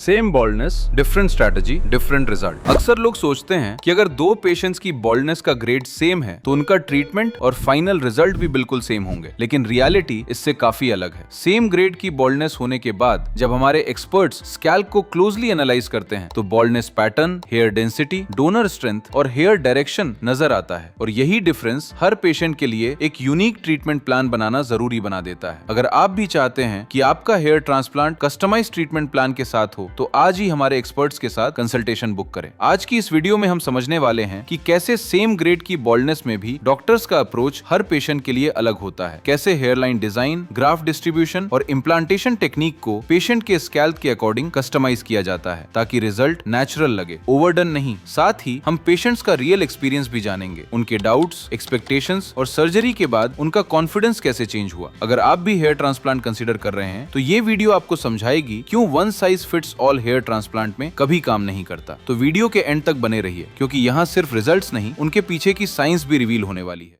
Same baldness, different strategy, different result. अक्सर लोग सोचते हैं कि अगर दो पेशेंट्स की बॉल्डनेस का ग्रेड सेम है तो उनका ट्रीटमेंट और फाइनल रिजल्ट भी बिल्कुल सेम होंगे, लेकिन रियलिटी इससे काफी अलग है। सेम ग्रेड की बॉल्डनेस होने के बाद जब हमारे एक्सपर्ट्स स्कैल्प को क्लोजली एनालाइज करते हैं तो baldness pattern, hair density, donor strength और हेयर डायरेक्शन नजर आता है, और यही डिफरेंस हर पेशेंट के लिए एक यूनिक ट्रीटमेंट प्लान बनाना जरूरी बना देता है। अगर आप भी चाहते हैं कि आपका hair transplant customise treatment plan के साथ हो तो आज ही हमारे एक्सपर्ट्स के साथ कंसल्टेशन बुक करें। आज की इस वीडियो में हम समझने वाले हैं कि कैसे सेम ग्रेड की बॉल्डनेस में भी डॉक्टर्स का अप्रोच हर पेशेंट के लिए अलग होता है, कैसे हेयरलाइन डिजाइन, ग्राफ्ट डिस्ट्रीब्यूशन और इम्प्लांटेशन टेक्निक को पेशेंट के स्कैल्प के अकॉर्डिंग कस्टमाइज किया जाता है ताकि रिजल्ट नेचुरल लगे, ओवरडन नहीं। साथ ही हम पेशेंट्स का रियल एक्सपीरियंस भी जानेंगे, उनके डाउट्स, एक्सपेक्टेशंस और सर्जरी के बाद उनका कॉन्फिडेंस कैसे चेंज हुआ। अगर आप भी हेयर ट्रांसप्लांट कंसीडर कर रहे हैं तो ये वीडियो आपको समझाएगी क्यों one size fits all hair transplant में कभी काम नहीं करता। तो वीडियो के एंड तक बने रहिए, क्योंकि यहाँ सिर्फ रिजल्ट्स नहीं, उनके पीछे की साइंस भी रिवील होने वाली है।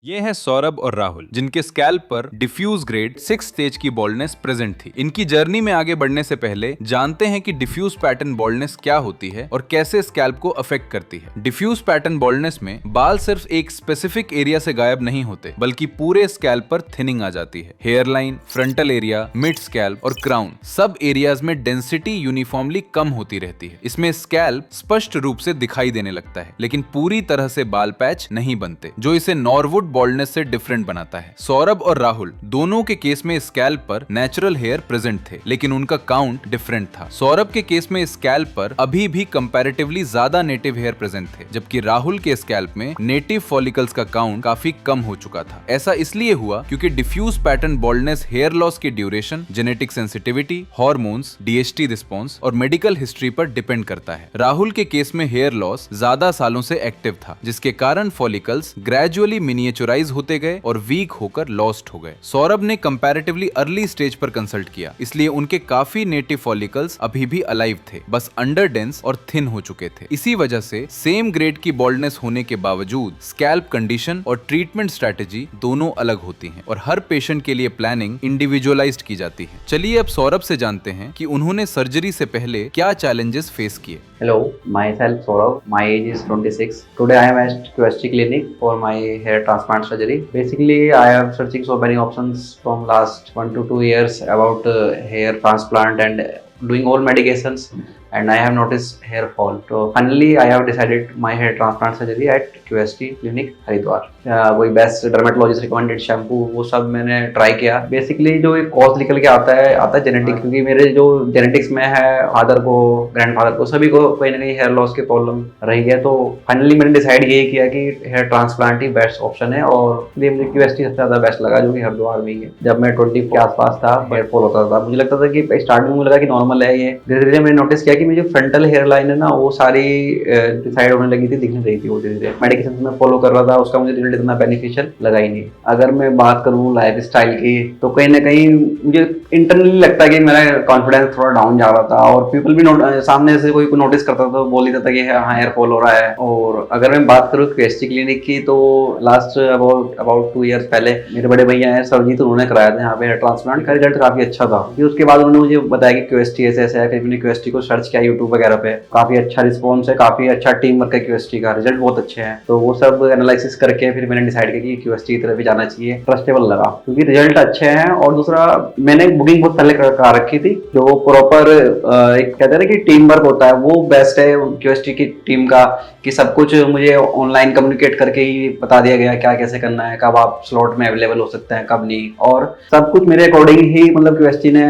ये है सौरभ और राहुल, जिनके स्कैल्प पर डिफ्यूज ग्रेड 6 स्टेज की बॉल्डनेस प्रेजेंट थी। इनकी जर्नी में आगे बढ़ने से पहले जानते हैं कि डिफ्यूज पैटर्न बॉल्डनेस क्या होती है और कैसे स्कैल्प को अफेक्ट करती है। डिफ्यूज पैटर्न बॉल्डनेस में बाल सिर्फ एक स्पेसिफिक एरिया से गायब नहीं होते, बल्कि पूरे स्कैल्प पर थिनिंग आ जाती है। Hairline, frontal area, mid scalp और क्राउन सब एरियाज में डेंसिटी यूनिफॉर्मली कम होती रहती है। इसमें स्कैल्प स्पष्ट रूप से दिखाई देने लगता है, लेकिन पूरी तरह से बाल पैच नहीं बनते, जो इसे नॉर्वुड बॉल्डनेस से डिफरेंट बनाता है। सौरभ और राहुल दोनों के केस में स्कैल्प पर नेचुरल हेयर प्रेजेंट थे, लेकिन उनका काउंट डिफरेंट था। सौरभ के केस में स्कैल्प पर अभी भी कंपैरेटिवली ज्यादा नेटिव हेयर प्रेजेंट थे, जबकि राहुल के स्कैल्प में नेटिव फॉलिकल्स का काउंट काफी कम हो चुका था। ऐसा इसलिए हुआ क्योंकि diffuse pattern baldness hair loss की duration, genetic sensitivity, hormones, DHT response और मेडिकल हिस्ट्री पर डिपेंड करता है। राहुल के केस में हेयर लॉस ज्यादा सालों से एक्टिव था, जिसके कारण फॉलिकल्स ग्रेजुअली मिनिएचराइज होते गए और वीक होकर लॉस्ट हो गए। सौरभ ने कंपैरेटिवली अर्ली स्टेज पर कंसल्ट किया, इसलिए उनके काफी नेटिव फॉलिकल्स अभी भी अलाइव थे, बस अंडर डेंस और थिन हो चुके थे। इसी वजह से सेम ग्रेड की बॉल्डनेस होने के बावजूद स्कैल्प कंडीशन और ट्रीटमेंट स्ट्रेटेजी दोनों अलग होती हैं, और हर पेशेंट के लिए प्लानिंग इंडिविजुअलाइज्ड की जाती है। चलिए अब सौरभ से जानते हैं कि उन्होंने सर्जरी से पहले क्या चैलेंजेस फेस किए। Hello, myself Saurav. My age is 26. Today I am at QST clinic for my hair transplant surgery. Basically, I am searching so many options from last 1 to 2 years about hair transplant and doing all medications, and I have noticed hair fall. So finally, I have decided my hair transplant surgery at QST clinic Haridwar. कोई best dermatologist recommended shampoo वो सब मैंने try किया। Basically जो एक cause निकल के आता है जेनेटिक, क्योंकि मेरे जो जेनेटिक्स में है, फादर को, ग्रैंडफादर को, सभी को कहीं ना कहीं हेयर लॉस की प्रॉब्लम रही है। तो फाइनली मैंने डिसाइड ये किया कि हेयर ट्रांसप्लांट ही बेस्ट ऑप्शन है, और इसलिए मुझे QST सबसे ज्यादा बेस्ट लगा, जो कि हरिद्वार में ही है। जब मैं 20 के आसपास था, हेयर फॉल होता था, मुझे लगता था कि स्टार्टिंग में मुझे लगा कि नॉर्मल है ये। धीरे धीरे मैंने नोटिस किया कि मेरी जो फ्रंटल हेयर लाइन है ना, वो सारी डिसाइड होने लगी थी, दिखने रही थी वो धीरे धीरे। मेडिकेशन मैं फॉलो कर रहा था, उसका मुझे रिजल्ट इतना बेनिफिशियल लगा ही नहीं। अगर मैं बात करूँ लाइफ स्टाइल की, तो कहीं ना कहीं मुझे इंटरनली लगता है कि मेरा कॉन्फिडेंस थोड़ा डाउन जा रहा था, और पीपल भी सामने से कोई नोटिस करता था तो बोल देता था कि हाँ हेयर फॉल हो रहा है। और अगर मैं बात करूँ QST क्लिनिक की, तो लास्ट अबाउट 2 ईयर्स पहले मेरे बड़े भैया हैं सरजीत, उन्होंने कराया था यहाँ पे हेयर ट्रांसप्लांट का। रिजल्ट काफी अच्छा था। फिर उसके बाद उन्होंने मुझे बताया कि QST ऐसे है। फिर मैंने QST को सर्च किया यूट्यूब वगैरह पे, काफी अच्छा रिस्पॉन्स है, काफी अच्छा टीम वर्क है QST का, रिजल्ट बहुत अच्छे हैं। तो वो सब एनालिसिस करके फिर मैंने डिसाइड किया कि QST की तरफ भी जाना चाहिए, ट्रस्टेबल लगा क्योंकि रिजल्ट अच्छे हैं। और दूसरा, मैंने बुकिंग बहुत पहले कर रखी थी, जो प्रॉपर एक कहते हैं ना कि टीम वर्क होता है, वो बेस्ट है QST की टीम का, कि सब कुछ मुझे ऑनलाइन कम्युनिकेट करके ही बता दिया गया क्या कैसे करना है, कब आप स्लॉट में अवेलेबल हो सकते हैं, कब नहीं, और सब कुछ मेरे अकॉर्डिंग ही मतलब QST ने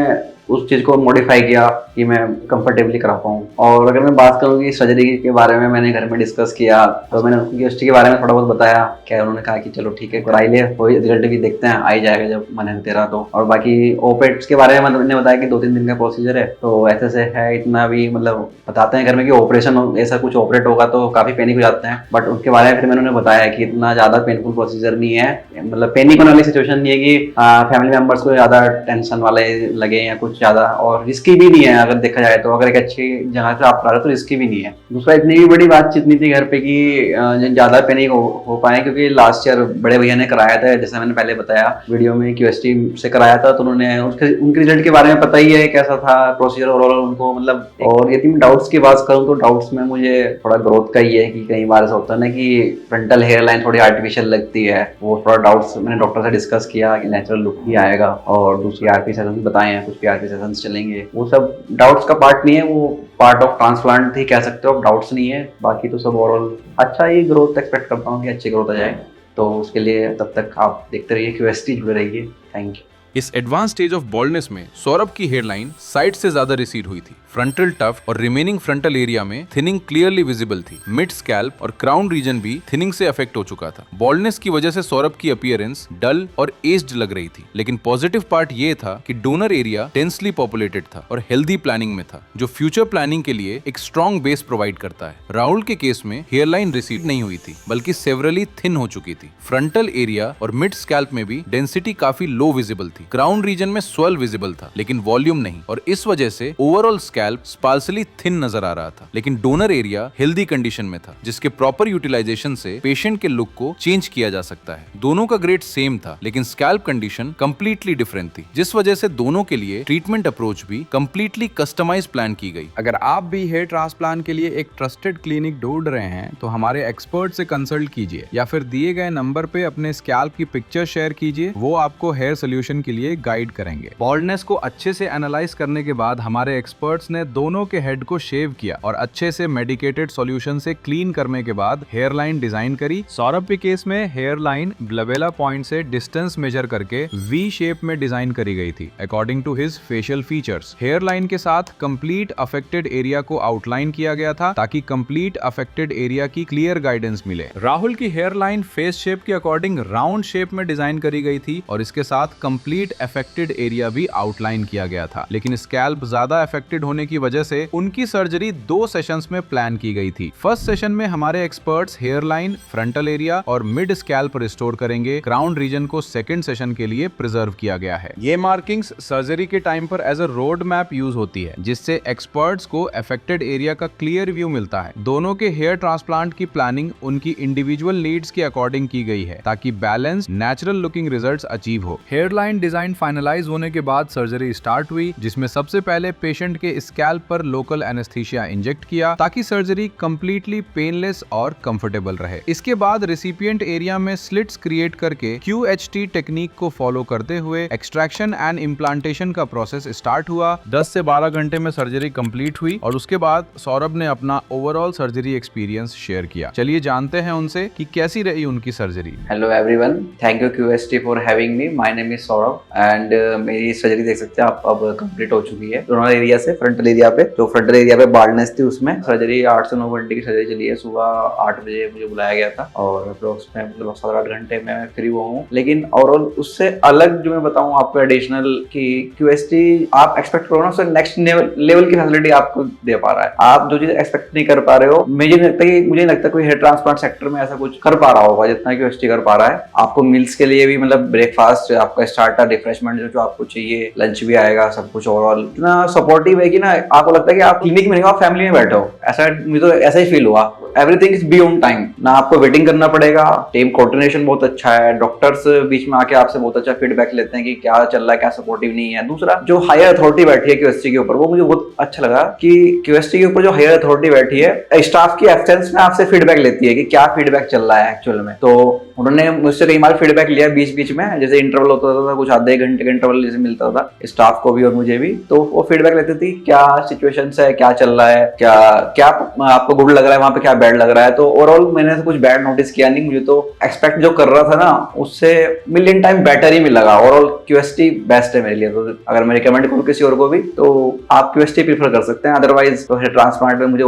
उस चीज को मॉडिफाई किया कि मैं कंफर्टेबली करा पाऊँ। और अगर मैं बात करूँ कि सर्जरी के बारे में मैंने घर में डिस्कस किया, तो मैंने QST के बारे में थोड़ा बहुत बताया। क्या उन्होंने कहा कि चलो ठीक है कराई ले, कोई रिजल्ट भी देखते हैं, आ ही जाएगा जब मन है तेरा तो। और बाकी ओपेट्स के बारे में मैंने बताया कि 2-3 दिन का प्रोसीजर है, तो ऐसे से है, इतना भी मतलब बताते हैं घर में कि ऑपरेशन ऐसा कुछ ऑपरेट होगा तो काफी पैनिक हो जाते हैं, बट उनके बारे में फिर मैंने उन्हें बताया कि इतना ज्यादा पेनफुल प्रोसीजर नहीं है, मतलब पैनिक होने वाली सिचुएशन नहीं है कि फैमिली मेंबर्स को ज्यादा टेंशन वाले लगे या कुछ कुछ ज्यादा, और रिस्की भी नहीं है अगर देखा जाए तो। अगर एक अच्छी जगह से आप करा रहे हो तो रिस्की भी नहीं है। दूसरा, इतनी भी बड़ी बातचीत नहीं थी घर पे कि ज्यादा पे नहीं हो पाए, क्योंकि लास्ट ईयर बड़े भैया ने कराया था, जैसे मैंने पहले बताया वीडियो में, QST से कराया था। तो उन्होंने उनके रिजल्ट के बारे में पता ही है कैसा था प्रोसीजर ओवरऑल उनको, मतलब। और यदि मैं डाउट्स की बात करूँ तो डाउट्स में मुझे थोड़ा ग्रोथ का ही है कि कई बार ऐसा होता है ना कि फ्रंटल हेयर लाइन थोड़ी आर्टिफिशियल लगती है। वो थोड़ा डाउट्स मैंने डॉक्टर से डिस्कस किया कि नेचुरल लुक ही आएगा, और दूसरी PRP सेशंस बताए हैं, कुछ PRP सेशंस चलेंगे। वो सब डाउट्स का पार्ट नहीं है, वो पार्ट ऑफ ट्रांसप्लांट ही कह सकते हो, डाउट्स नहीं है। बाकी तो सब ओवरऑल अच्छा ही ग्रोथ एक्सपेक्ट करता हूँ कि अच्छी ग्रोथ आ जाए। तो उसके लिए तब तक आप देखते रहिए, QST जुड़े रहिए। Thank you. इस एडवांस स्टेज ऑफ बॉल्डनेस में सौरभ की हेयरलाइन साइड से ज्यादा रिसीड हुई थी। फ्रंटल टफ और रिमेनिंग फ्रंटल एरिया में थिनिंग क्लियरली विजिबल थी। मिड स्कैल्प और क्राउन रीजन भी थिनिंग से अफेक्ट हो चुका था। बॉल्डनेस की वजह से सौरभ की अपीयरेंस डल और एज्ड लग रही थी, लेकिन पॉजिटिव पार्ट ये था कि डोनर एरिया डेंसली पॉपुलेटेड था और हेल्दी प्लानिंग में था, जो फ्यूचर प्लानिंग के लिए एक स्ट्रॉन्ग बेस प्रोवाइड करता है। राहुल के केस में हेयरलाइन रिसीड नहीं हुई थी, बल्कि सेवरली थिन हो चुकी थी। फ्रंटल एरिया और मिड स्कैल्प में भी डेंसिटी काफी लो विजिबल थी। क्राउन रीजन में स्वेल विजिबल था, लेकिन वॉल्यूम नहीं, और इस वजह से ओवरऑल स्कैल्प स्पार्सली थिन नजर आ रहा था। लेकिन डोनर एरिया हेल्दी कंडीशन में था, जिसके प्रॉपर यूटिलाइजेशन से पेशेंट के लुक को चेंज किया जा सकता है। दोनों का ग्रेड सेम था, लेकिन स्कैल्प कंडीशन कंप्लीटली डिफरेंट थी, जिस वजह से दोनों के लिए ट्रीटमेंट अप्रोच भी कंप्लीटली कस्टमाइज प्लान की गई। अगर आप भी हेयर ट्रांसप्लांट के लिए एक ट्रस्टेड क्लिनिक ढूंढ रहे हैं तो हमारे एक्सपर्ट से कंसल्ट कीजिए, या फिर दिए गए नंबर पे अपने स्कैल्प की पिक्चर शेयर कीजिए। वो आपको हेयर सोल्यूशन के लिए गाइड करेंगे। बॉल्डनेस को अच्छे से एनालाइज करने के बाद हमारे एक्सपर्ट्स ने दोनों के हेड को शेव किया और अच्छे से मेडिकेटेड सॉल्यूशन से क्लीन करने के बाद हेयर लाइन डिजाइन करी। सौरभ के केस में हेयर लाइन ग्लबेला पॉइंट से डिस्टेंस मेजर करके वी शेप में डिजाइन करी गई थी according to his facial features. Hair line के साथ कंप्लीट अफेक्टेड एरिया को आउटलाइन किया गया था ताकि कंप्लीट अफेक्टेड एरिया की क्लियर गाइडेंस मिले। राहुल की हेयर लाइन फेस शेप के अकॉर्डिंग राउंड शेप में डिजाइन करी गई थी और इसके साथ कंप्लीट अफेक्टेड एरिया भी आउटलाइन किया गया था, लेकिन स्कैल्प ज्यादा अफेक्टेड होने की वजह से उनकी सर्जरी 2 सेशंस में प्लान की गई थी। फर्स्ट सेशन में हमारे experts hair line, frontal area और मिड स्कैल्प रिस्टोर करेंगे। क्राउन रीजन को सेकंड सेशन के लिए प्रिजर्व किया गया है। ये मार्किंग्स सर्जरी के टाइम पर as a road map use होती है, जिससे एक्सपर्ट्स को अफेक्टेड एरिया का क्लियर व्यू मिलता है। दोनों के हेयर ट्रांसप्लांट की प्लानिंग उनकी इंडिविजुअल नीड्स के अकॉर्डिंग की गई है ताकि balance natural looking results achieve हो। हेयर लाइन डिजाइन फाइनलाइज होने के बाद सर्जरी स्टार्ट हुई, जिसमें सबसे पहले पेशेंट के स्कैल्प पर लोकल एनेस्थीसिया इंजेक्ट किया ताकि सर्जरी कंप्लीटली पेनलेस और कंफर्टेबल रहे। इसके बाद रिसिपिएंट एरिया में स्लिट्स क्रिएट करके QHT टेक्निक को फॉलो करते हुए एक्सट्रैक्शन एंड इम्प्लांटेशन का प्रोसेस स्टार्ट हुआ। 10 से 12 घंटे में सर्जरी कंप्लीट हुई और उसके बाद सौरभ ने अपना ओवरऑल सर्जरी एक्सपीरियंस शेयर किया। चलिए जानते हैं उनसे कि कैसी रही उनकी surgery. Hello everyone, thank you QST for having me. My name is Saurabh and मेरी सर्जरी देख सकते हैं आप अब कंप्लीट हो चुकी है। दोनों एरिया से फ्रंटल एरिया पे, जो फ्रंटल एरिया पे बाल्डनेस थी उसमें सर्जरी 8 से 9 घंटे की सर्जरी चली है। सुबह 8 बजे मुझे बुलाया गया था और अप्रोक्स में मतलब 7-8 घंटे में मैं फ्री हुआ हूँ। लेकिन ओवरऑल उससे अलग जो मैं बताऊँ आपको एडिशनल की QST आप एक्सपेक्ट करो ना, उससे नेक्स्ट लेवल की फैसिलिटी आपको दे पा रहा है। आप जो चीज एक्सपेक्ट नहीं कर पा रहे हो, मुझे नहीं लगता कोई हेयर ट्रांसप्लांट सेक्टर में ऐसा कुछ कर पा रहा होगा जितना QST कर पा रहा है। आपको मील्स के लिए भी मतलब ब्रेकफास्ट, आपका स्टार्टर, रिफ्रेशमेंट जो आपको चाहिए, लंच भी आएगा, सब कुछ ओवरऑल इतना सपोर्टिव है कि ना आपको लगता है कि आप क्लिनिक में नहीं हो, आप फैमिली में बैठे हो। ऐसा मुझे तो ऐसा ही फील हुआ। Everything is be on time, ना आपको वेटिंग करना पड़ेगा। टीम कोऑर्डिनेशन बहुत अच्छा है, डॉक्टर्स बीच में आके आपसे बहुत अच्छा फीडबैक लेते हैं कि क्या चल रहा है, क्या सपोर्टिव नहीं है। दूसरा जो हायर अथॉरिटी बैठी है QST के ऊपर, वो मुझे बहुत अच्छा लगा कि QST के ऊपर जो हायर अथॉरिटी बैठी है स्टाफ की एब्सेंस में आपसे फीडबैक लेती है कि क्या फीडबैक चल रहा है एक्चुअल में। तो उन्होंने मुझसे कई बार फीडबैक लिया बीच बीच में, जैसे इंटरवल होता था, कुछ आधे घंटे का इंटरवल जैसे मिलता था स्टाफ को भी और मुझे भी, तो वो फीडबैक लेती थी क्या सिचुएशन है, क्या चल रहा है, क्या क्या आपको गुड लग रहा है वहां पे, क्या बैड लग रहा है। तो ओवरऑल मैंने कुछ बैड नोटिस किया नहीं। मुझे तो एक्सपेक्ट जो कर रहा था ना उससे मिलियन टाइम बेटर ही मिल लगा। ओवरऑल QST बेस्ट है मेरे लिए। तो अगर मैं रिकमेंड करूँ किसी और को भी तो आप QST प्रीफर कर सकते हैं। अदरवाइज तो ट्रांसप्लांट में मुझे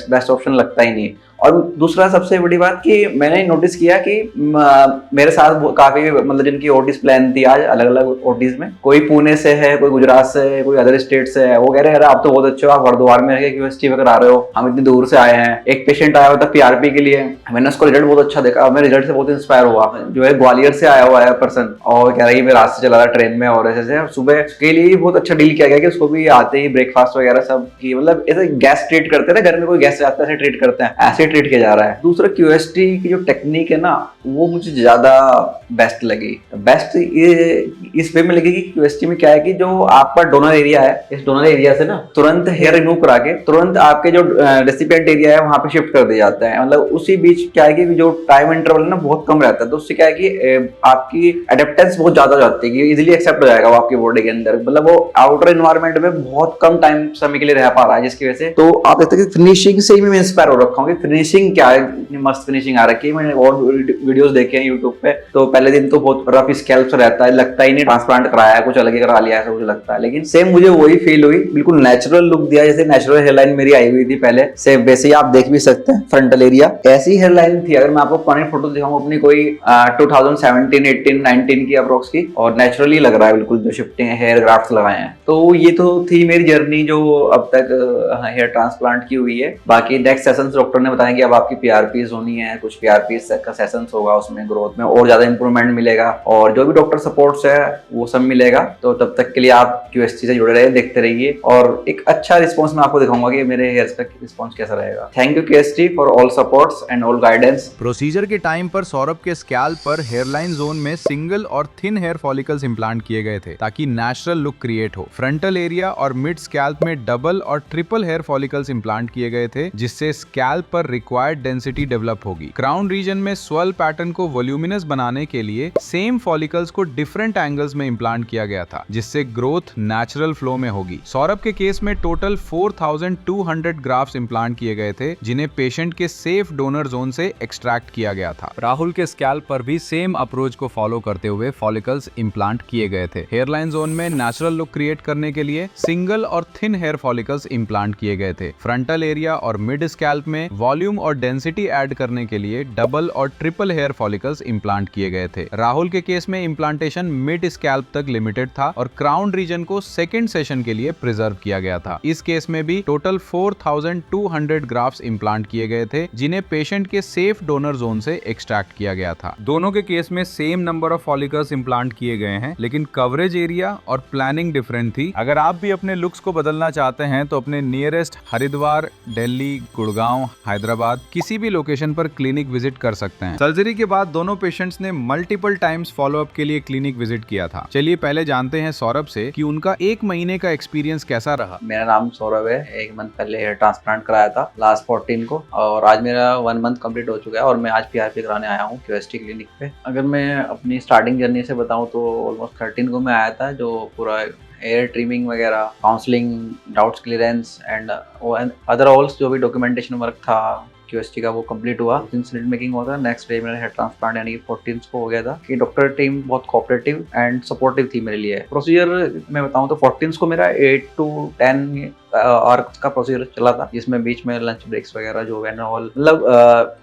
बेस्ट ऑप्शन लगता ही नहीं है। और दूसरा सबसे बड़ी बात कि मैंने नोटिस किया कि मेरे साथ काफी मतलब जिनकी ओटीज प्लान थी आज अलग अलग ओटीज में, कोई पुणे से है, कोई गुजरात से है, कोई अदर स्टेट से है, वो कह रहे हैं आप तो बहुत अच्छे हो, आप हरिद्वार में रह क्यूएसटी वगैरह आ रहे हो, हम इतनी दूर से आए हैं। एक पेशेंट आया हुआ था पीआरपी के लिए, मैंने उसको रिजल्ट बहुत अच्छा देखा, मैं रिजल्ट से बहुत इंस्पायर हुआ। जो है ग्वालियर से आया हुआ है पर्सन और कह रहा है कि मैं रात से चला रहा ट्रेन में और ऐसे सुबह के लिए बहुत अच्छा डील किया गया कि उसको भी आते ही ब्रेकफास्ट वगैरह सब की, मतलब ऐसे गैस ट्रीट करते हैं ना, घर में कोई गैस आता है ऐसे ट्रीट करते हैं, ऐसे ट्रीट किया जा रहा है। दूसरा क्यूएसटी की जो टेक्निक है ना वो मुझे ज्यादा बेस्ट लगी। बेस्ट इस वे में लगी कि क्यूएसटी में क्या है कि जो आपका डोनर एरिया है, इस डोनर एरिया से ना तुरंत हेयर रिमूव करा के तुरंत आपके जो रेसिपिएंट एरिया है वहां पे शिफ्ट कर दिया जाता है। मतलब उसी बीच क्या है कि जो टाइम इंटरवल है ना बहुत कम रहता है, तो उससे क्या है कि आपकी एडेप्टेंस बहुत ज्यादा हो जाती है कि इजीली एक्सेप्ट हो जाएगा वो आपकी बॉडी के अंदर। मतलब वो आउटर एनवायरमेंट में बहुत कम टाइम समय के लिए रह पा रहा है, जिसकी वजह से तो आप देखते हैं कि फिनिशिंग से ही मैं इंस्पायर हो रखा हूँ कि फिनिशिंग क्या है, इतनी मस्त फिनिशिंग आ रखी है। मैंने और वीडियोस देखे हैं यूट्यूब पे, तो पहले दिन तो बहुत रफ स्कैल्प रहता है, लगता ही नहीं ट्रांसप्लांट कराया है, कुछ अलग ही करा लिया है, मुझे लगता है। लेकिन सेम मुझे वही फील हुई, बिल्कुल नेचुरल लुक दिया, जैसे नेचुरल हेयरलाइन मेरी आई हुई थी पहले से, वैसे ही आप देख भी सकते हैं फ्रंटल एरिया ऐसी हेयरलाइन थी। अगर मैं आपको पुरानी फोटो दिखाऊं अपनी कोई 2017, 18, 19 की अप्रोक्स की, और नेचुरली लग रहा है बिल्कुल जो शिफ्टिंग हेयर ग्राफ्ट लगाए हैं। तो ये तो थी मेरी जर्नी जो अब तक हेयर ट्रांसप्लांट की हुई है। बाकी नेक्स्ट सेशन डॉक्टर ने बताया कि अब आपकी पीआरपीज होनी है, कुछ पीआरपीज का सेशंस होगा, उसमें ग्रोथ में और ज्यादा इंप्रूवमेंट मिलेगा और जो भी डॉक्टर सपोर्ट्स है वो सब मिलेगा। तो तब तक के लिए आप क्यूएसटी से जुड़े रहिए, देखते रहिए और एक अच्छा रिस्पॉन्स मैं आपको दिखाऊंगा कि मेरे हेयर्स का रिस्पॉन्स कैसा रहेगा। Thank you क्यूएसटी for all supports and all guidance. Procedure के टाइम पर सौरभ के स्कैल्प पर हेयरलाइन जोन में सिंगल और थिन हेयर फॉलिकल्स इंप्लांट किए गए थे ताकि नेचुरल लुक क्रिएट हो। फ्रंटल एरिया और मिड स्कैल्प में डबल और ट्रिपल हेयर फॉलिकल्स इंप्लांट किए गए थे जिससे स्कैल्प पर रिक्वायर्ड डेंसिटी डेवलप होगी। क्राउन रीजन में स्वर्ल पैटर्न को वॉल्यूमिनस बनाने के लिए सेम फॉलिकल्स को डिफरेंट एंगल्स में इंप्लांट किया गया था जिससे ग्रोथ नेचुरल फ्लो में होगी। सौरभ के केस में टोटल 4200 ग्राफ्ट्स इंप्लांट किए गए थे जिन्हें पेशेंट के सेफ डोनर जोन से एक्सट्रैक्ट किया गया था। राहुल के स्कैल्प पर भी सेम अप्रोच को फॉलो करते हुए फॉलिकल्स इंप्लांट किए गए थे। हेयरलाइन जोन में नेचुरल लुक क्रिएट करने के लिए सिंगल और थिन हेयर फॉलिकल्स इंप्लांट किए गए थे। फ्रंटल एरिया और मिड स्कैल्प में वॉल्यूम और डेंसिटी ऐड करने के लिए डबल और ट्रिपल हेयर फॉलिकल्स इंप्लांट किए गए थे। राहुल के केस में इंप्लांटेशन मिड स्कैल्प तक लिमिटेड था और क्राउन रीजन को सेकंड सेशन के लिए प्रिजर्व किया गया था। इस केस में भी टोटल 4200 ग्राफ्ट्स इंप्लांट किए गए थे जिन्हें पेशेंट के सेफ डोनर जोन से एक्सट्रैक्ट किया गया था। दोनों के केस में same number of follicles implant किए गए हैं लेकिन कवरेज एरिया और प्लानिंग डिफरेंट थी। अगर आप भी अपने लुक्स को बदलना चाहते हैं तो अपने नियरेस्ट हरिद्वार, दिल्ली, गुड़गांव, हैदराबाद किसी भी लोकेशन पर क्लिनिक विजिट कर सकते हैं। सर्जरी के बाद दोनों पेशेंट्स ने मल्टीपल टाइम्स फॉलोअप के लिए क्लिनिक विजिट किया था। चलिए पहले जानते हैं सौरभ से कि उनका 1 महीने का एक्सपीरियंस कैसा रहा। मेरा नाम सौरभ है, 1 मंथ पहले हेयर ट्रांसप्लांट कराया था लास्ट 14 को और आज मेरा 1 मंथ कंप्लीट हो चुका है और मैं आज पीआरपी कराने आया हूँ क्यूएसटी क्लिनिक पे। अगर मैं अपनी स्टार्टिंग जर्नी से बताऊँ तो ऑलमोस्ट 13 को मैं आया था, जो पूरा हेयर ट्रिमिंग वगैरह, counselling, doubts clearance and other ऑल्स जो भी डॉक्यूमेंटेशन वर्क था क्यूएसटी का वो कंप्लीट हुआ। इंसुलिन मेकिंग हुआ था, नेक्स्ट डे मेरा हेयर ट्रांसप्लांट यानी 14 को हो गया था। कि डॉक्टर टीम बहुत कोऑपरेटिव एंड सपोर्टिव थी मेरे लिए। प्रोसीजर मैं बताऊं तो 14 को मेरा 8 to 10 आवर्स का प्रोसीजर चला था जिसमें बीच में लंच ब्रेक्स वगैरह जो है ना ऑल मतलब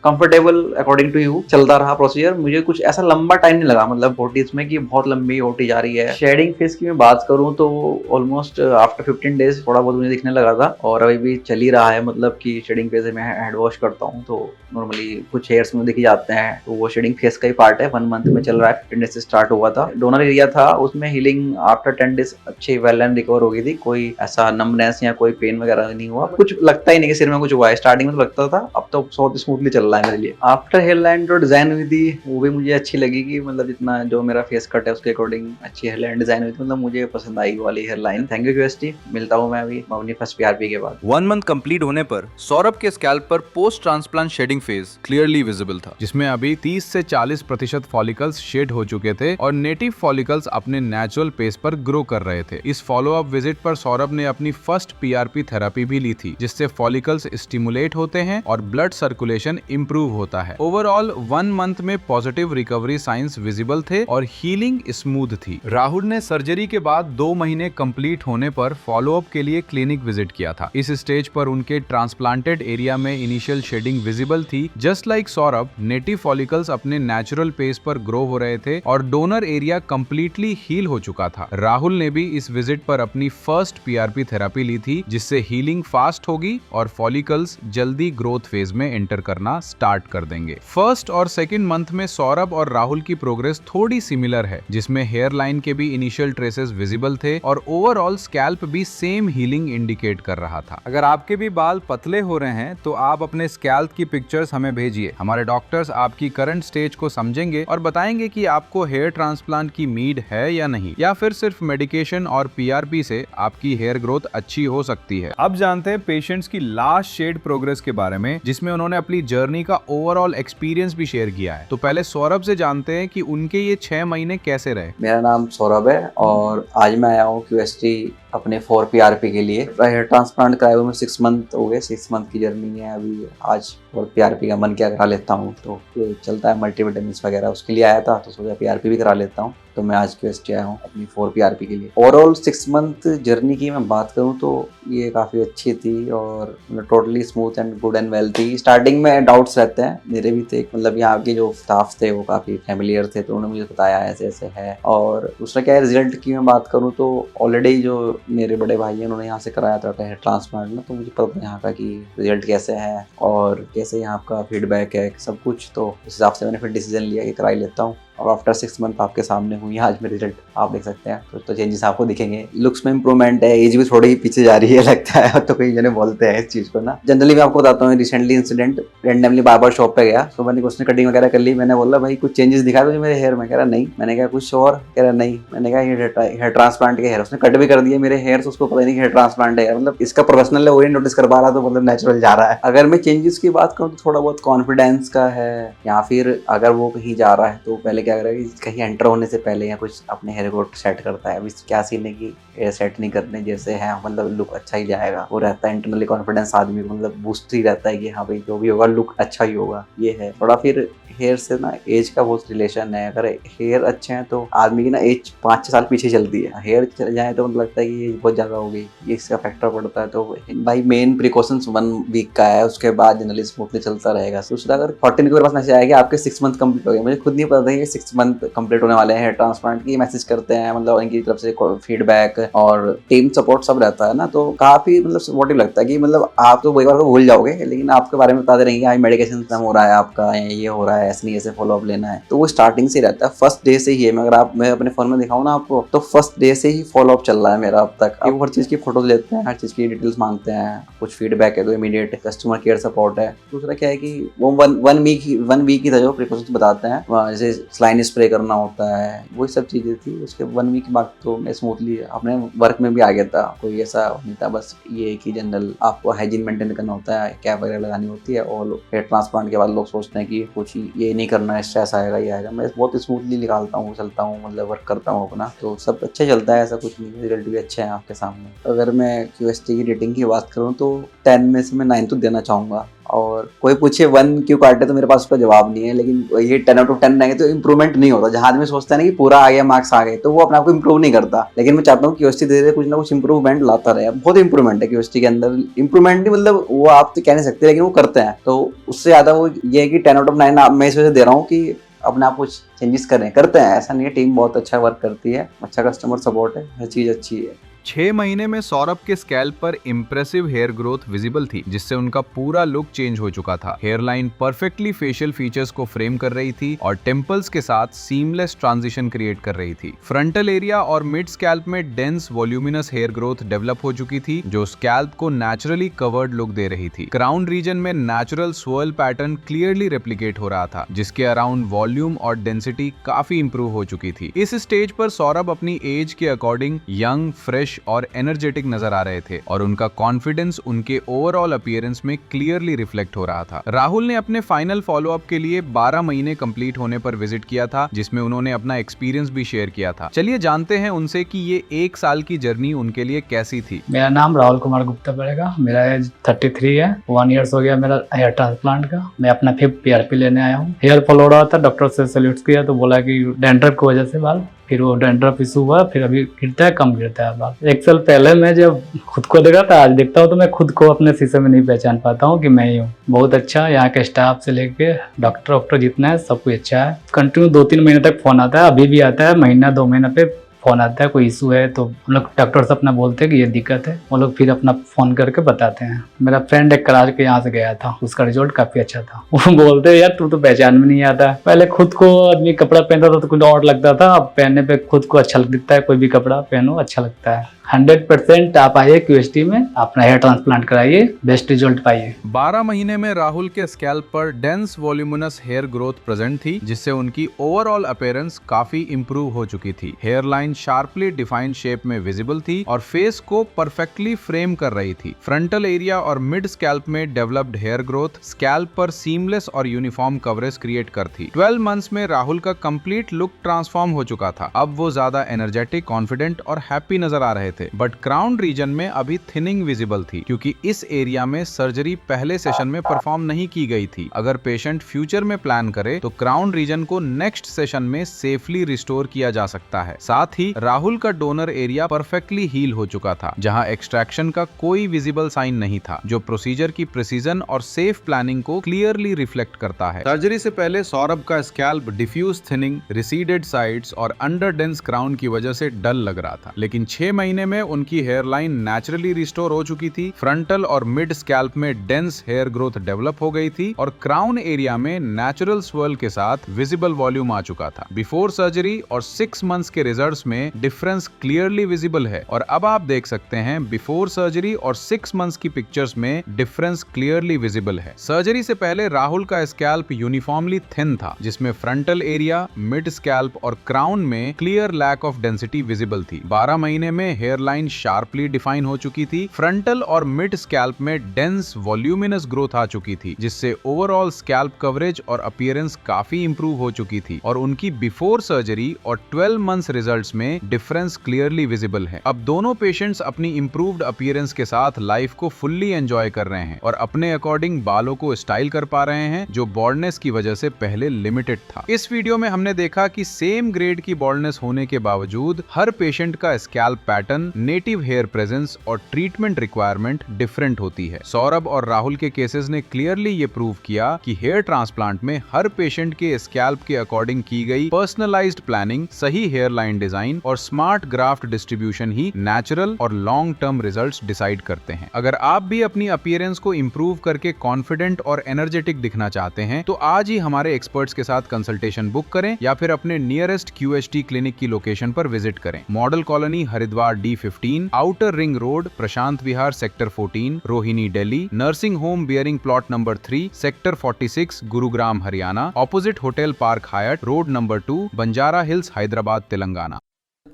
कंफर्टेबल अकॉर्डिंग टू यू चलता रहा प्रोसीजर। मुझे कुछ ऐसा लंबा टाइम नहीं लगा मतलब 40s में कि बहुत लंबी ओटी जा रही है। शेडिंग फेस की मैं बात करूं तो ऑलमोस्ट आफ्टर 15 डेज थोड़ा बहुत मुझे दिखने लगा था और अभी भी चल ही रहा है। मतलब कि शेडिंग फेस में हेड वॉश करता हूँ तो नॉर्मली कुछ हेयर्स में दिख जाते हैं, तो वो शेडिंग फेस का ही पार्ट है। 1 मंथ में चल रहा है, 15 डेज से स्टार्ट हुआ था। डोनर एरिया था उसमें हीलिंग आफ्टर 10 डेज अच्छी वेल एंड रिकवर हो गई थी। कोई ऐसा नमनेस या कोई पेन वगैरह नहीं हुआ, कुछ लगता ही नहीं कि सिर में कुछ हुआ है। स्टार्टिंग में तो लगता था, अब तो बहुत स्मूथली चल रहा है मेरे लिए। आफ्टर हेयर लाइन जो डिजाइन हुई थी वो भी मुझे अच्छी लगी कि मतलब जितना जो मेरा फेस कट है उसके अकॉर्डिंग अच्छी हेयर लाइन डिजाइन हुई थी, मतलब मुझे पसंद आई वाली hair line. Thank you QST. मिलता हूँ मैं अभी अपनी फर्स्ट पीआरपी के बाद। 1 मंथ कंप्लीट होने पर सौरभ के स्कैल्प पर post transplant shedding phase clearly visible था जिसमें अभी 30 से 40% फॉलिकल्स शेड हो चुके थे और नेटिव फॉलिकल्स अपने नेचुरल पेस पर ग्रो कर रहे थे। इस फॉलो अप विजिट पर सौरभ ने अपनी फर्स्ट पीआरपी थेरेपी भी ली थी, जिससे फॉलिकल्स स्टिमुलेट होते हैं और ब्लड सर्कुलेशन इंप्रूव होता है। ओवरऑल 1 मंथ में पॉजिटिव रिकवरी साइंस विजिबल थे और हीलिंग स्मूथ थी। राहुल ने सर्जरी के बाद 2 महीने कंप्लीट होने पर फॉलोअप के लिए क्लिनिक विजिट किया था। इस स्टेज पर उनके ट्रांसप्लांटेड एरिया में इनिशियल शेडिंग विजिबल थी। Just like Saurabh, native follicles अपने नेचुरल पेस पर ग्रो हो रहे थे और डोनर एरिया कंप्लीटली हील हो चुका था। राहुल ने भी इस विजिट पर अपनी फर्स्ट पीआरपी थेरेपी ली थी, जिससे हीलिंग फास्ट होगी और फॉलिकल्स जल्दी ग्रोथ फेज में एंटर करना स्टार्ट कर देंगे। फर्स्ट और सेकंड मंथ में सौरभ और राहुल की प्रोग्रेस थोड़ी सिमिलर है, जिसमें हेयर लाइन के भी इनिशियल ट्रेसेस विजिबल थे और ओवरऑल स्कैल्प भी सेम हीलिंग इंडिकेट कर रहा था। अगर आपके भी बाल पतले हो रहे हैं तो आप अपने स्कैल्प की पिक्चर्स हमें भेजिए। हमारे डॉक्टर्स आपकी करंट स्टेज को समझेंगे और बताएंगे कि आपको हेयर ट्रांसप्लांट की नीड है या नहीं, या फिर सिर्फ मेडिकेशन और पीआरपी से आपकी हेयर ग्रोथ अच्छी हो सकती है। अब जानते हैं पेशेंट्स की लास्ट शेड प्रोग्रेस के बारे में, जिसमें उन्होंने अपनी जर्नी का ओवरऑल एक्सपीरियंस भी शेयर किया है। तो पहले सौरभ से जानते हैं कि उनके ये 6 महीने कैसे रहे। मेरा नाम सौरभ है और आज मैं आया हूँ क्यूएसटी अपने 4 पीआरपी के लिए। हेयर ट्रांसप्लांट कराए हुए 6 मंथ हो गए, 6 मंथ की जर्नी है अभी। आज 4 पीआरपी का मन क्या करा लेता हूँ, तो चलता है मल्टीविटामिन्स वगैरह, उसके लिए आया था तो सोचा पीआरपी भी करा लेता हूँ। तो मैं आज क्यूएसटी आया हूँ अपनी 4 पीआरपी के लिए। ओवरऑल 6 मंथ जर्नी की मैं बात करूँ तो ये काफ़ी अच्छी थी और totally smooth and good and well थी। स्टार्टिंग में डाउट्स रहते हैं, मेरे भी थे, मतलब यहाँ के जो स्टाफ थे वो काफ़ी फैमिलियर थे, तो उन्होंने मुझे बताया ऐसे ऐसे है। और दूसरा क्या है, रिजल्ट की मैं बात करूँ तो ऑलरेडी जो मेरे बड़े भाई हैं उन्होंने यहाँ से कराया था हेयर ट्रांसप्लांट ना, तो मुझे पता था यहाँ का कि रिजल्ट कैसे है और कैसे यहाँ का फीडबैक है सब कुछ। तो उस हिसाब से मैंने फिर डिसीजन लिया कि करा ही लेता हूँ। और आफ्टर 6 मंथ आपके सामने हुई है आज मेरे रिजल्ट, आप देख सकते हैं। तो चेंजेस आपको दिखेंगे, लुक्स में इंप्रूवमेंट है, एज भी थोड़ी ही पीछे जा रही है लगता है, तो कई जने बोलते हैं इस चीज़ को ना। जनरली मैं आपको बताता हूँ, recently incident, randomly barber shop पे गया, तो मैंने उसने कटिंग वगैरह कर ली। मैंने बोला भाई कुछ चेंजेस दिखा तुझे मेरे हेयर में? कह रहा नहीं। मैंने कहा कुछ और? कह रहा नहीं। मैंने कहा हेयर ट्रांसप्लांट के हेयर, उसने कट भी कर दिए मेरे हेयर, उसको पता नहीं हेयर ट्रांसप्लांट है। मतलब इसका प्रोफेशनल है, वही नोटिस कर पा रहा, तो मतलब नेचुरल जा रहा है। अगर मैं चेंजेस की बात करूँ तो थोड़ा बहुत कॉन्फिडेंस का है, या फिर अगर वो कहीं जा रहा है तो पहले क्या करेगा, कहीं एंटर होने से पहले या कुछ अपने हेयर को सेट करता है। अभी क्या सीन है कि हेयर सेट नहीं करने जैसे है, मतलब लुक अच्छा ही जाएगा, वो रहता है इंटरनली कॉन्फिडेंस आदमी को, मतलब बूस्ट ही रहता है कि हाँ भाई जो भी होगा लुक अच्छा ही होगा। ये है थोड़ा। फिर हेयर से ना एज का बहुत रिलेशन है। अगर हेयर अच्छे हैं तो आदमी की ना एज 5-6 साल पीछे चलती है, हेयर चले जाए तो मतलब लगता है कि ये बहुत ज्यादा हो गई, ये इसका फैक्टर पड़ता है। तो भाई मेन प्रिकॉशंस 1 वीक का है, उसके बाद जनरली स्मूथली चलता रहेगा। दूसरा अगर 14 के पास मैसेज आया कि आपके 6 मंथ कंप्लीट हो गए, मुझे खुद नहीं पता था कि 6 मंथ कंप्लीट होने वाले हैं हेयर ट्रांसप्लांट की। मैसेज करते हैं, मतलब इनकी तरफ से फीडबैक और टीम सपोर्ट सब रहता है ना, तो काफी मतलब सपोर्टिव लगता है कि मतलब आप तो एक बार को भूल जाओगे लेकिन आपके बारे में बताते रहेंगे मेडिकेशन खत्म हो रहा है आपका, ये हो रहा है, ऐसे नहीं ऐसे फॉलो अप लेना है। तो वो स्टार्टिंग से रहता है, फर्स्ट डे से ही है। अगर मैं अपने फोन में दिखाऊं ना आपको, तो फर्स्ट डे से ही फॉलो अप चल रहा है मेरा अब तक। अब हर चीज की फोटोज लेते हैं, हर चीज की डिटेल्स मांगते हैं, कुछ फीडबैक है तो इमीडिएट कस्टमर केयर सपोर्ट है। दूसरा क्या है कि वो वन वीक ही था जो प्रिकॉशंस बताते हैं, जैसे स्लाइन स्प्रे करना होता है, वही सब चीजें थी। उसके 1 वीक बाद तो मैं स्मूथली अपने वर्क में भी आ गया था, कोई ऐसा नहीं था। बस ये कि जनरल आपको हाइजीन मेंटेन करना होता है, कैप वगैरह लगानी होती है। और हेयर ट्रांसप्लांट के बाद लोग सोचते हैं कि कुछ ये नहीं करना है, स्ट्रेस आएगा, ये आएगा। मैं बहुत स्मूथली निकालता हूँ, चलता हूँ, मतलब वर्क करता हूँ अपना, तो सब अच्छा चलता है, ऐसा कुछ नहीं। रिजल्ट भी अच्छे हैं आपके सामने। अगर मैं क्यूएसटी की रेटिंग की बात करूँ तो 10 में से मैं 9 तो देना चाहूँगा। और कोई पूछे 1 क्यों काटे तो मेरे पास उसका जवाब नहीं है, लेकिन ये 10 आउट ऑफ 10 रहेंगे तो इंप्रूवमेंट नहीं होता। जहाँ आदमी सोचता है ना कि पूरा आ गया, मार्क्स आ गए, तो वो अपने आप को इंप्रूव नहीं करता। लेकिन मैं चाहता हूँ क्यूएसटी धीरे धीरे कुछ ना कुछ इंप्रूवमेंट लाता रहे। बहुत इंप्रूवमेंट है क्यूएसटी के अंदर। इंप्रूवमेंट नहीं मतलब वो आप तो कह नहीं सकते, लेकिन वो करते हैं। तो उससे ज्यादा वो ये है कि 10 आउट ऑफ 9 मैं इस वजह से दे रहा हूँ कि अपने आप कुछ चेंजेस करते हैं। ऐसा नहीं है, टीम बहुत अच्छा वर्क करती है, अच्छा कस्टमर सपोर्ट है, हर चीज अच्छी है। 6 महीने में सौरभ के स्कैल्प पर इम्प्रेसिव हेयर ग्रोथ विजिबल थी, जिससे उनका पूरा लुक चेंज हो चुका था। Hair line perfectly facial features को फ्रेम कर रही थी और टेम्पल्स के साथ सीमलेस ट्रांजिशन क्रिएट कर रही थी। फ्रंटल एरिया और मिड स्कैल्प में dense voluminous hair growth develop हो चुकी थी, जो स्कैल्प को नेचुरली कवर्ड लुक दे रही थी। क्राउन रीजन में natural swirl pattern clearly replicate हो रहा था, जिसके अराउंड वॉल्यूम और डेंसिटी काफी इंप्रूव हो चुकी थी। इस स्टेज पर सौरभ अपनी एज के अकॉर्डिंग यंग, फ्रेश फ्रेश और एनर्जेटिक नजर आ रहे थे और उनका कॉन्फिडेंस उनके ओवरऑल अपीयरेंस में क्लियरली रिफ्लेक्ट हो रहा था। राहुल ने अपने फाइनल फॉलोअप के लिए 12 महीने कंप्लीट होने पर विजिट किया था, जिसमें उन्होंने अपना एक्सपीरियंस भी शेयर किया था। चलिए जानते हैं उनसे कि ये 1 साल की जर्नी उनके लिए कैसी थी। मेरा नाम राहुल कुमार गुप्ता पड़ेगा। मेरा एज 33 है। 1 ईयर्स हो गया मेरा हेयर ट्रांसप्लांट का। मैं अपना 5th PRP लेने आया हूँ। हेयर फॉल हो रहा था, डॉक्टर से सल्यूट किया तो बोला कि डैंड्रफ की वजह से बाल, फिर वो डैंड्रफ इशू हुआ, फिर अभी गिरता है, कम गिरता है बाल। 1 साल पहले मैं जब खुद को देखा था, आज देखता हूँ तो मैं खुद को अपने शीशे में नहीं पहचान पाता हूँ कि मैं ही हूँ। बहुत अच्छा, यहाँ के स्टाफ से लेके डॉक्टर जितना है सब कुछ अच्छा है। कंटिन्यू 2-3 महीने तक फोन आता है, अभी भी आता है, महीना 2 महीना पे फोन आता है, कोई इशू है तो हम लोग डॉक्टर से अपना बोलते हैं कि ये दिक्कत है, वो लोग फिर अपना फोन करके बताते हैं। मेरा फ्रेंड एक करार के यहाँ से गया था, उसका रिजल्ट काफी अच्छा था। वो बोलते हैं यार तू तो पहचान में नहीं आता। पहले खुद को आदमी कपड़ा पहनता था तो कुछ और लगता था, अब पहनने पे खुद को अच्छा दिखता है। कोई भी कपड़ा पहनो अच्छा लगता है। 100% आप आइए QST में, अपना हेयर ट्रांसप्लांट कराइए, बेस्ट रिजल्ट पाइए। 12 महीने में राहुल के स्कैल्प पर dense voluminous hair growth present थी, जिससे उनकी ओवरऑल अपीयरेंस काफी इंप्रूव हो चुकी थी। Hair line sharply defined shape में विजिबल थी और फेस को परफेक्टली फ्रेम कर रही थी। फ्रंटल एरिया और मिड स्कैल्प में डेवलप्ड हेयर ग्रोथ स्कैल्प पर सीमलेस और यूनिफॉर्म कवरेज क्रिएट कर थी। 12 मंथ्स में राहुल का कंप्लीट लुक ट्रांसफॉर्म हो चुका था। अब वो ज्यादा एनर्जेटिक, कॉन्फिडेंट और हैप्पी नजर आ रहे थे। बट क्राउन रीजन में अभी थिनिंग विजिबल थी, क्योंकि इस एरिया में सर्जरी पहले सेशन में परफॉर्म नहीं की गई थी। अगर पेशेंट फ्यूचर में प्लान करे तो क्राउन रीजन को नेक्स्ट सेशन में सेफली रिस्टोर किया जा सकता है। साथ ही राहुल का डोनर एरिया परफेक्टली हील हो चुका था, जहां एक्सट्रैक्शन का कोई विजिबल साइन नहीं था, जो प्रोसीजर की प्रिसीजन और सेफ प्लानिंग को क्लियरली रिफ्लेक्ट करता है। सर्जरी से पहले सौरभ का scalp diffuse thinning, receded sides और अंडर डेंस क्राउन की वजह से डल लग रहा था, लेकिन 6 महीने में उनकी हेयर लाइन नेचुरली रिस्टोर हो चुकी थी। फ्रंटल और मिड स्कैल्प में डेंस हेयर ग्रोथ डेवलप हो गई थी और क्राउन एरिया में नेचुरल स्वर्ल के साथ विजिबल वॉल्यूम आ चुका था। बिफोर सर्जरी और 6 मंथ्स के रिजल्ट्स में डिफरेंस क्लियरली विजिबल है और अब आप देख सकते हैं बिफोर सर्जरी और 6 मंथ्स की पिक्चर्स में डिफरेंस क्लियरली विजिबल है। सर्जरी से पहले राहुल का स्कैल्प यूनिफॉर्मली थिन था, जिसमें फ्रंटल एरिया, मिड स्कैल्प और क्राउन में clear lack of density visible थी। 12 महीने में हेयर लाइन शार्पली डिफाइन हो चुकी थी। फ्रंटल और मिड स्कैल्प में डेंस वॉल्यूमिनस ग्रोथ आ चुकी थी, जिससे ओवरऑल स्कैल्प कवरेज और अपीयरेंस काफी इंप्रूव हो चुकी थी और उनकी बिफोर सर्जरी और 12 मंथ्स रिजल्ट्स में डिफरेंस क्लियरली विजिबल है। अब दोनों पेशेंट्स अपनी इंप्रूव्ड अपीयरेंस के साथ लाइफ को फुल्ली एंजॉय कर रहे हैं और अपने अकॉर्डिंग बालों को स्टाइल कर पा रहे हैं, जो बॉल्डनेस की वजह से पहले लिमिटेड था। इस वीडियो में हमने देखा कि सेम ग्रेड की बॉल्डनेस होने के बावजूद हर पेशेंट का scalp pattern, native hair presence और ट्रीटमेंट रिक्वायरमेंट डिफरेंट होती है। सौरभ और राहुल के केसेस ने क्लियरली ये प्रूव किया कि हेयर ट्रांसप्लांट में हर पेशेंट के स्कैल्प के अकॉर्डिंग की गई पर्सनलाइज्ड प्लानिंग, सही हेयर लाइन डिजाइन और स्मार्ट ग्राफ्ट डिस्ट्रीब्यूशन ही नेचुरल और लॉन्ग टर्म रिजल्ट्स डिसाइड करते हैं। अगर आप भी अपनी अपीयरेंस को इंप्रूव करके कॉन्फिडेंट और एनर्जेटिक दिखना चाहते हैं तो आज ही हमारे एक्सपर्ट्स के साथ कंसल्टेशन बुक करें या फिर अपने नियरेस्ट QST क्लिनिक की लोकेशन पर विजिट करें। Model Colony, Haridwar D15, Outer Ring Road, Prashant Vihar, sector 14, Rohini, Delhi. Nursing home bearing plot number 3, sector 46, Gurugram, Haryana. Opposite hotel Park Hyatt, road number 2, Banjara Hills, Hyderabad, Telangana.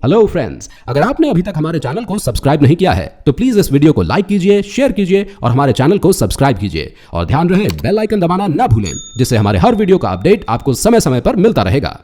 Hello friends, अगर आपने अभी तक हमारे चैनल को सब्सक्राइब नहीं किया है तो प्लीज इस वीडियो को लाइक कीजिए, शेयर कीजिए और हमारे चैनल को सब्सक्राइब कीजिए और ध्यान रहे बेल आइकन दबाना ना भूलें, जिससे हमारे हर वीडियो का अपडेट आपको समय समय पर मिलता रहेगा।